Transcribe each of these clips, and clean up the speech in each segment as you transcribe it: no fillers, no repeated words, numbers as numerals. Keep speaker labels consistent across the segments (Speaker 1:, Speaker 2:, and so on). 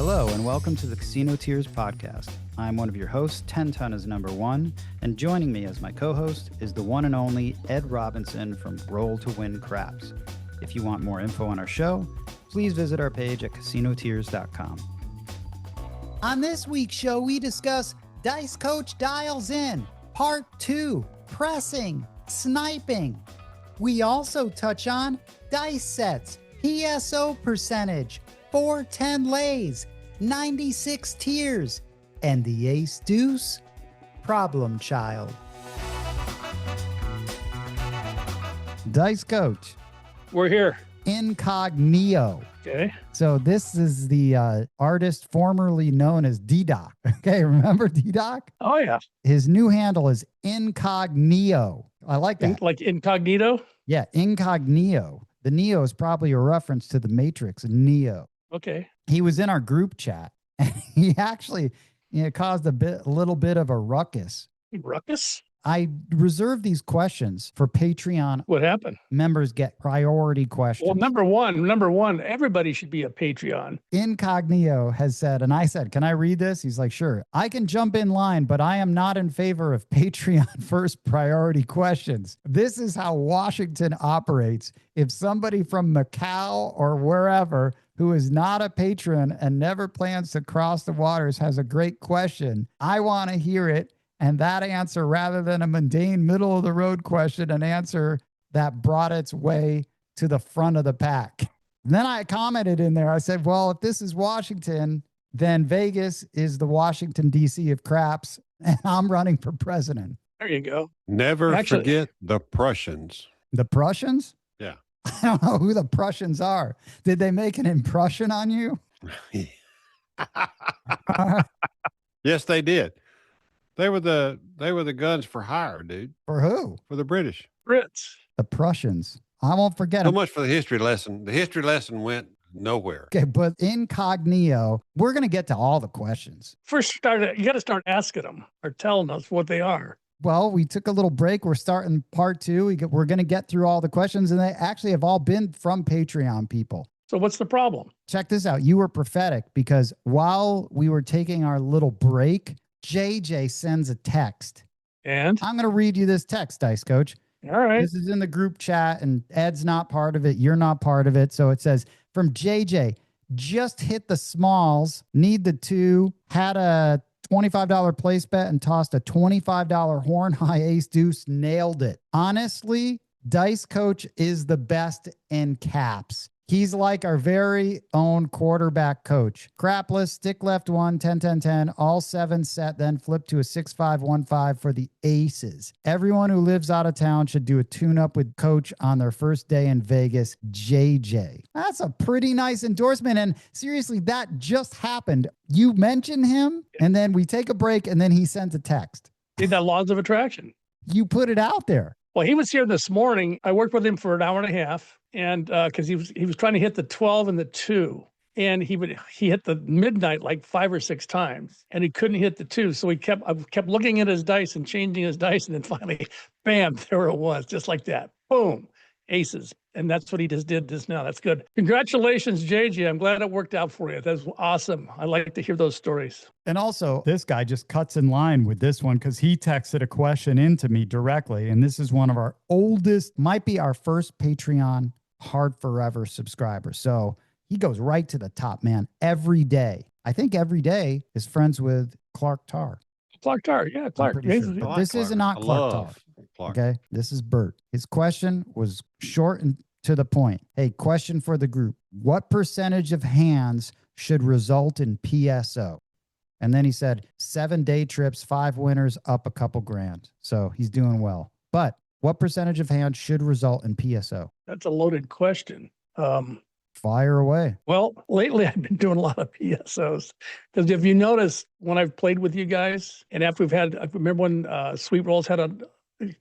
Speaker 1: Hello, and welcome to the Casino Tears podcast. I'm one of your hosts, 10 Ton is number one, and joining me as my co-host is the one and only Ed Robinson from Roll to Win Craps. If you want more info on our show, please visit our page at casinotears.com.
Speaker 2: On this week's show, we discuss Dice Coach Dials In, Part 2, Pressing, Sniping. We also touch on dice sets, PSO percentage, 410 lays, 96 tiers, and the ace deuce problem child.
Speaker 1: Dice Coach.
Speaker 3: We're here.
Speaker 1: Incognito.
Speaker 3: Okay.
Speaker 1: So this is the artist formerly known as D-Doc. Okay, remember D-Doc?
Speaker 3: Oh, yeah.
Speaker 1: His new handle is Incognito. I like that.
Speaker 3: Like incognito?
Speaker 1: Yeah, Incognito. The Neo is probably a reference to the Matrix, Neo.
Speaker 3: Okay.
Speaker 1: He was in our group chat, and he actually caused a little bit of a ruckus.
Speaker 3: Ruckus?
Speaker 1: I reserve these questions for Patreon.
Speaker 3: What happened?
Speaker 1: Members get priority questions.
Speaker 3: Well, number one, everybody should be a Patreon.
Speaker 1: Incognito has said, and I said, can I read this? He's like, sure. I can jump in line, but I am not in favor of Patreon first priority questions. This is how Washington operates. If somebody from Macau or wherever who is not a patron and never plans to cross the waters has a great question, I want to hear it. And that answer, rather than a mundane middle of the road question, an answer that brought its way to the front of the pack. And then I commented in there, I said, well, if this is Washington, then Vegas is the Washington, D.C. of craps, and I'm running for president.
Speaker 3: There you go.
Speaker 4: Never forget the Prussians.
Speaker 1: The Prussians?
Speaker 4: Yeah.
Speaker 1: I don't know who the Prussians are. Did they make an impression on you?
Speaker 4: Yes, they did. They were the guns for hire, dude.
Speaker 1: For who?
Speaker 4: For the British.
Speaker 3: Brits.
Speaker 1: The Prussians. I won't forget
Speaker 4: So
Speaker 1: them.
Speaker 4: much for the history lesson. The history lesson went nowhere.
Speaker 1: Okay, but Incognito, we're going to get to all the questions.
Speaker 3: First, you got to start asking them or telling us what they are.
Speaker 1: Well, we took a little break. We're starting part two. We're going to get through all the questions, and they actually have all been from Patreon people.
Speaker 3: So what's the problem?
Speaker 1: Check this out. You were prophetic because while we were taking our little break, JJ sends a text.
Speaker 3: And?
Speaker 1: I'm going to read you this text, Dice Coach.
Speaker 3: All right.
Speaker 1: This is in the group chat, and Ed's not part of it. You're not part of it. So it says, from JJ, just hit the smalls, need the two, had a $25 place bet and tossed a $25 horn high ace deuce, nailed it. Honestly, Dice Coach is the best in caps. He's like our very own quarterback coach. Crapless, stick left 1, 10, 10, 10, all 7 set, then flip to a 6, 5, 1, 5 for the aces. Everyone who lives out of town should do a tune-up with coach on their first day in Vegas, JJ. That's a pretty nice endorsement. And seriously, that just happened. You mentioned him, and then we take a break, and then he sent a text.
Speaker 3: Did that laws of attraction?
Speaker 1: You put it out there.
Speaker 3: Well, he was here this morning. I worked with him for an hour and a half, and because he was trying to hit the 12 and the 2, and he hit the midnight like 5 or 6 times, and he couldn't hit the 2. So I kept looking at his dice and changing his dice, and then finally, bam, there it was, just like that. Boom, aces. And that's what he just did just now. That's good. Congratulations, JJ. I'm glad it worked out for you. That's awesome. I like to hear those stories.
Speaker 1: And also, this guy just cuts in line with this one because he texted a question into me directly. And this is one of our oldest, might be our first Patreon hard forever subscriber. So he goes right to the top, man, every day. I think every day is friends with Clark Tarr.
Speaker 3: Clark Tarr, yeah, Clark.
Speaker 1: Sure. But this is not Clark Tarr.
Speaker 4: Clark.
Speaker 1: Okay, this is Bert. His question was short and to the point. Hey, question for the group. What percentage of hands should result in PSO? And then he said 7 day trips, 5 winners, up a couple grand. So he's doing well. But what percentage of hands should result in PSO?
Speaker 3: That's a loaded question.
Speaker 1: Fire away.
Speaker 3: Well, lately I've been doing a lot of PSOs because if you notice when I've played with you guys and after I remember when Sweet Rolls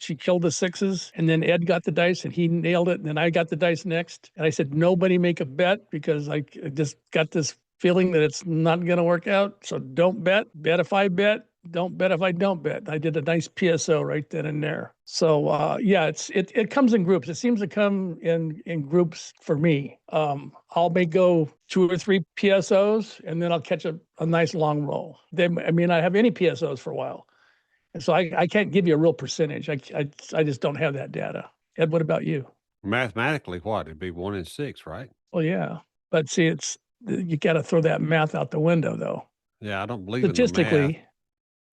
Speaker 3: she killed the 6s and then Ed got the dice and he nailed it. And then I got the dice next. And I said, nobody make a bet because I just got this feeling that it's not going to work out. So don't bet. Bet if I bet. Don't bet if I don't bet. I did a nice PSO right then and there. So yeah, it comes in groups. It seems to come in groups for me. I'll may go 2 or 3 PSOs and then I'll catch a nice long roll. Then I mean I have any PSOs for a while. And so I can't give you a real percentage. I just don't have that data. Ed, what about you?
Speaker 4: Mathematically, what? It'd be 1 in 6, right?
Speaker 3: Well, yeah. But see, you got to throw that math out the window, though.
Speaker 4: Yeah, I don't believe in the math.
Speaker 3: Statistically,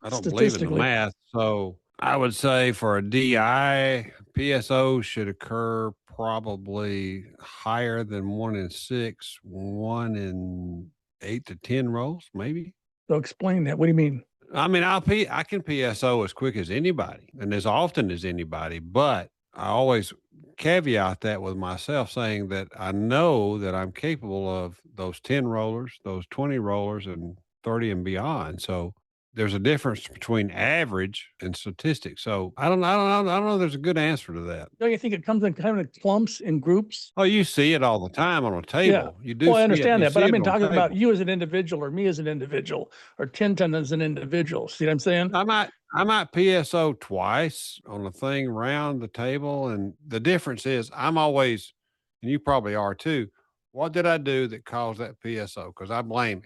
Speaker 4: I don't believe in the math. So I would say for a DI, PSO should occur probably higher than 1 in 6, 1 in 8 to 10 rolls, maybe.
Speaker 3: So explain that. What do you mean?
Speaker 4: I mean, I can PSO as quick as anybody and as often as anybody, but I always caveat that with myself saying that I know that I'm capable of those 10 rollers, those 20 rollers, and 30 and beyond. So there's a difference between average and statistics. So I don't know. There's a good answer to that.
Speaker 3: Don't you think it comes in kind of clumps in groups?
Speaker 4: Oh, you see it all the time on a table.
Speaker 3: Yeah.
Speaker 4: You do.
Speaker 3: Well, I understand that, but I mean,
Speaker 4: talking
Speaker 3: about you as an individual, or me as an individual, or Tintin as an individual. See what I'm saying?
Speaker 4: I might PSO twice on the thing around the table, and the difference is I'm always, and you probably are too. What did I do that caused that PSO? Because I blame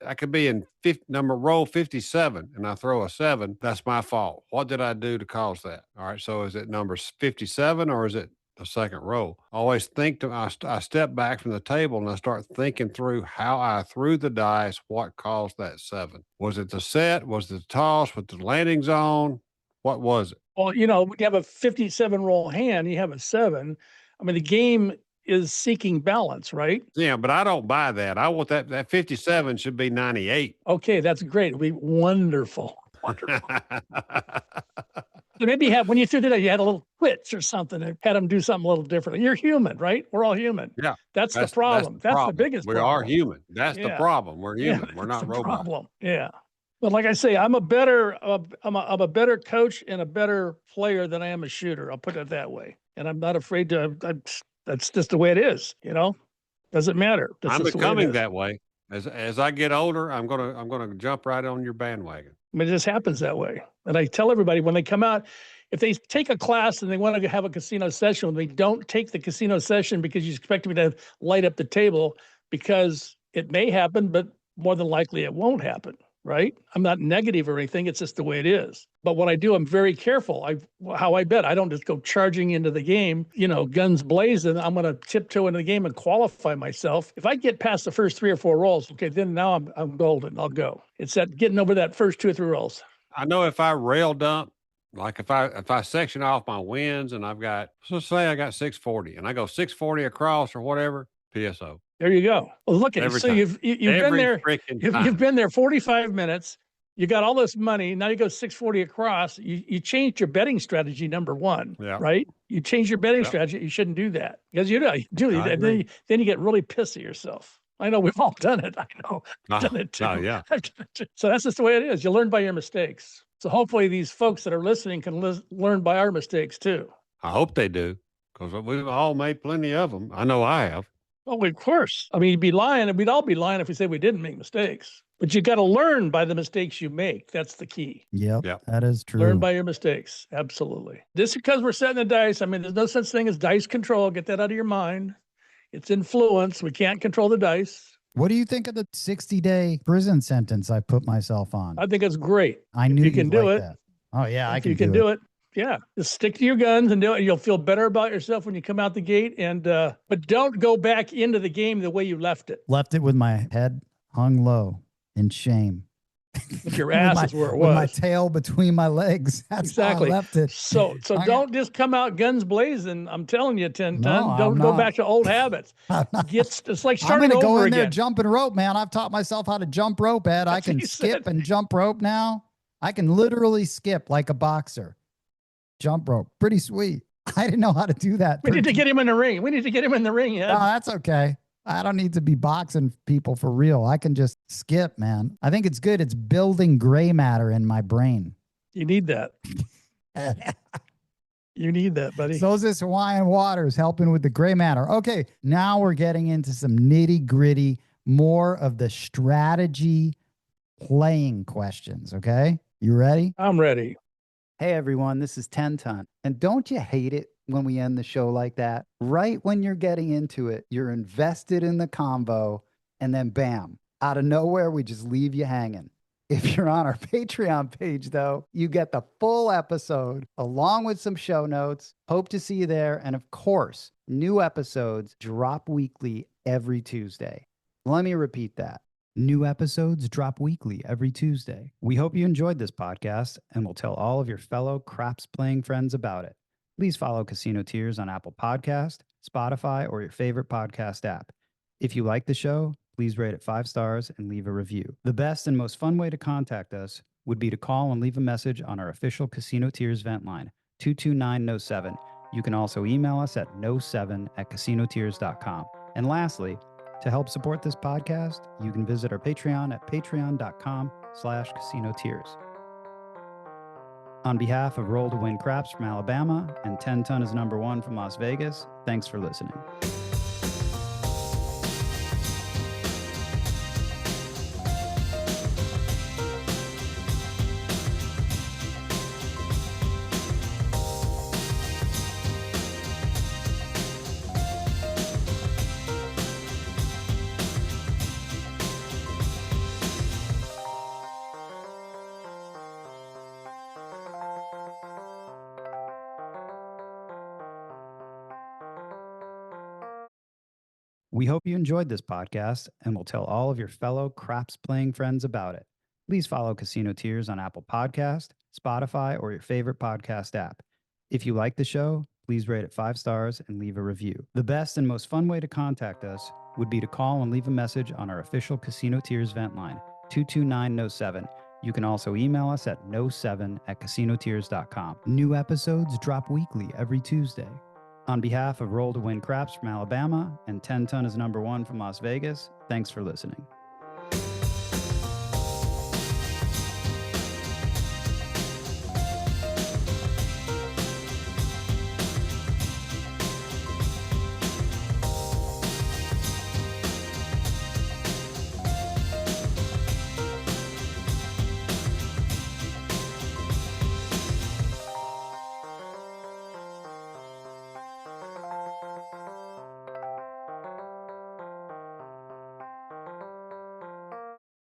Speaker 4: I could be in roll 57 and I throw a 7. That's my fault. What did I do to cause that? All right. So is it number 57 or is it the second roll? I always I step back from the table and I start thinking through how I threw the dice, what caused that 7. Was it the set? Was it the toss? Was it the landing zone? What was it?
Speaker 3: Well, when you have a 57 roll hand, you have a 7. I mean, the game is seeking balance, right?
Speaker 4: Yeah, but I don't buy that. I want that 57 should be 98.
Speaker 3: Okay, that's great. It'll be wonderful. Wonderful. So maybe when you threw that, you had a little twitch or something and had them do something a little different. You're human, right? We're all human.
Speaker 4: Yeah.
Speaker 3: That's the problem. That's the biggest
Speaker 4: problem.
Speaker 3: We
Speaker 4: are human. That's the problem. We're human. We're not robots. Problem.
Speaker 3: Yeah. But like I say, I'm a better coach and a better player than I am a shooter. I'll put it that way. And I'm not afraid to. That's just the way it is. Doesn't matter.
Speaker 4: I'm becoming that way. As I get older, I'm gonna jump right on your bandwagon.
Speaker 3: I mean, it just happens that way. And I tell everybody when they come out, if they take a class and they want to have a casino session, they don't take the casino session because you expect me to light up the table, because it may happen, but more than likely it won't happen. Right? I'm not negative or anything. It's just the way it is. But what I do, I'm very careful. How I bet. I don't just go charging into the game, guns blazing. I'm going to tiptoe into the game and qualify myself. If I get past the first 3 or 4 rolls, okay, then now I'm golden. I'll go. It's that getting over that first 2 or 3 rolls.
Speaker 4: I know if I rail dump, like if I section off my wins and let's say I got 640 and I go 640 across or whatever, PSO.
Speaker 3: There you go. Well, look at it. So you've been there. You've been there 45 minutes. You got all this money. Now you go 640 across. You changed your betting strategy, number one. Yeah. Right. You changed your betting strategy. You shouldn't do that, because you do. Then you get really pissed at yourself. I know we've all done it. I know. I've done it too. Oh, yeah. So that's just the way it is. You learn by your mistakes. So hopefully these folks that are listening can learn by our mistakes too.
Speaker 4: I hope they do, because we've all made plenty of them. I know I have.
Speaker 3: Oh, of course. I mean, you'd be lying, and we'd all be lying if we said we didn't make mistakes. But you got to learn by the mistakes you make. That's the key.
Speaker 1: Yep, that is true.
Speaker 3: Learn by your mistakes. Absolutely. Just because we're setting the dice, I mean, there's no such thing as dice control. Get that out of your mind. It's influence. We can't control the dice.
Speaker 1: What do you think of the 60-day prison sentence I put myself on?
Speaker 3: I think it's great.
Speaker 1: I knew
Speaker 3: you can do it.
Speaker 1: That. Oh, yeah,
Speaker 3: I can do it. You can do it. Yeah, just stick to your guns and do it. You'll feel better about yourself when you come out the gate. And but don't go back into the game the way you left it.
Speaker 1: Left it with my head hung low in shame.
Speaker 3: With your ass is where it was.
Speaker 1: With my tail between my legs. That's exactly how I left it.
Speaker 3: So don't just come out guns blazing. I'm telling you, Tintin. Don't go back to old habits. It's like starting over again. I'm going to go in there
Speaker 1: jumping rope, man. I've taught myself how to jump rope, Ed. I can skip and jump rope now. I can literally skip like a boxer. Jump rope. Pretty sweet. I didn't know how to do that.
Speaker 3: We need to get him in the ring. Yeah.
Speaker 1: No, that's okay. I don't need to be boxing people for real. I can just skip, man. I think it's good. It's building gray matter in my brain.
Speaker 3: You need that. You need that, buddy.
Speaker 1: So is this Hawaiian Waters helping with the gray matter. Okay, now we're getting into some nitty gritty, more of the strategy playing questions, okay? You ready?
Speaker 3: I'm ready.
Speaker 2: Hey everyone, this is 10 Ton. And don't you hate it when we end the show like that? Right when you're getting into it, you're invested in the combo, and then bam, out of nowhere, we just leave you hanging. If you're on our Patreon page, though, you get the full episode along with some show notes. Hope to see you there. And of course, new episodes drop weekly every Tuesday. Let me repeat that. New episodes drop weekly every Tuesday. We hope you enjoyed this podcast and will tell all of your fellow craps playing friends about it. Please follow Casino Tears on Apple Podcast, Spotify, or your favorite podcast app. If you like the show, please rate it 5 stars and leave a review. The best and most fun way to contact us would be to call and leave a message on our official Casino Tears vent line, 229-NO7. You can also email us at no7@casinotears.com. And lastly, to help support this podcast, you can visit our Patreon at patreon.com/casinotears. On behalf of Roll to Win Craps from Alabama and 10 Ton is number 1 from Las Vegas, thanks for listening. We hope you enjoyed this podcast and will tell all of your fellow craps playing friends about it. Please follow Casino Tears on Apple Podcast, Spotify, or your favorite podcast app. If you like the show, please rate it 5 stars and leave a review. The best and most fun way to contact us would be to call and leave a message on our official Casino Tears vent line, 229-NO7. You can also email us at no7@casinotears.com. New episodes drop weekly every Tuesday. On behalf of Roll to Win Craps from Alabama and 10 Ton is number 1 from Las Vegas, thanks for listening.